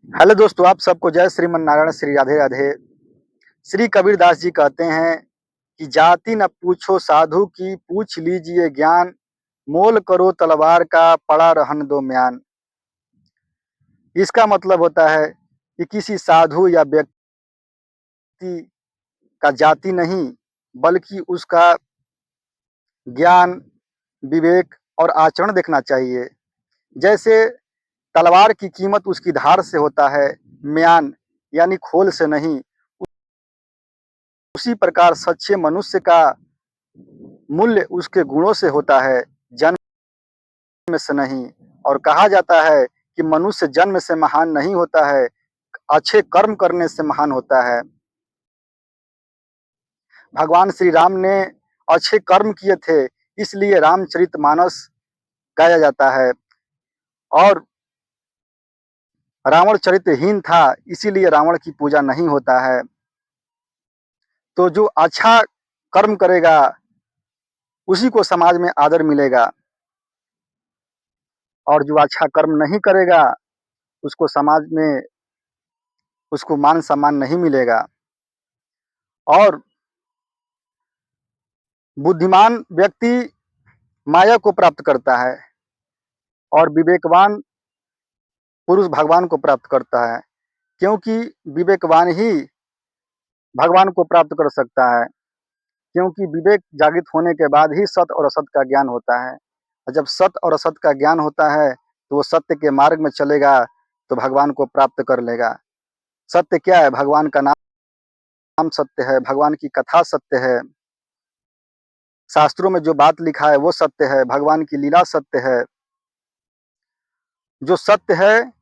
Hello दोस्तों, आप सबको जय श्रीमन नारायण, श्री राधे राधे। श्री कबीरदास जी कहते हैं कि जाति न पूछो साधु की, पूछ लीजिए ज्ञान। मोल करो तलवार का, पड़ा रहन दो म्यान। इसका मतलब होता है कि किसी साधु या व्यक्ति का जाति नहीं, बल्कि उसका ज्ञान, विवेक और आचरण देखना चाहिए। जैसे तलवार की कीमत उसकी धार से होता है, म्यान यानी खोल से नहीं। उसी प्रकार सच्चे मनुष्य का मूल्य उसके गुणों से होता है, जन्म से नहीं। और कहा जाता है कि मनुष्य जन्म से महान नहीं होता है, अच्छे कर्म करने से महान होता है। भगवान श्री राम ने अच्छे कर्म किए थे, इसलिए रामचरितमानस गाया जाता है। और रावण चरित्रहीन था, इसीलिए रावण की पूजा नहीं होता है। तो जो अच्छा कर्म करेगा उसी को समाज में आदर मिलेगा, और जो अच्छा कर्म नहीं करेगा उसको समाज में उसको मान सम्मान नहीं मिलेगा। और बुद्धिमान व्यक्ति माया को प्राप्त करता है, और विवेकवान पुरुष भगवान को प्राप्त करता है, क्योंकि विवेकवान ही भगवान को प्राप्त कर सकता है। क्योंकि विवेक जागृत होने के बाद ही सत्य और असत का ज्ञान होता है, और जब सत्य और असत का ज्ञान होता है तो वो सत्य के मार्ग में चलेगा तो भगवान को प्राप्त कर लेगा। सत्य क्या है? भगवान का नाम सत्य है, भगवान की कथा सत्य है, शास्त्रों में जो बात लिखा है वो सत्य है, भगवान की लीला सत्य है। जो सत्य है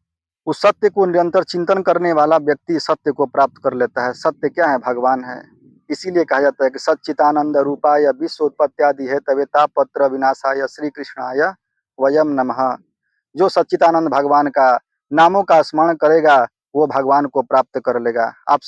उस सत्य को निरंतर चिंतन करने वाला व्यक्ति सत्य को प्राप्त कर लेता है। सत्य क्या है? भगवान है। इसीलिए कहा जाता है कि सच्चिदानंद रूपाय विश्वोत्पत्त्यादि हेतवे तापत्र विनाशाय श्री कृष्णाय वयम नमः। जो सच्चिदानंद भगवान का नामों का स्मरण करेगा वो भगवान को प्राप्त कर लेगा। आप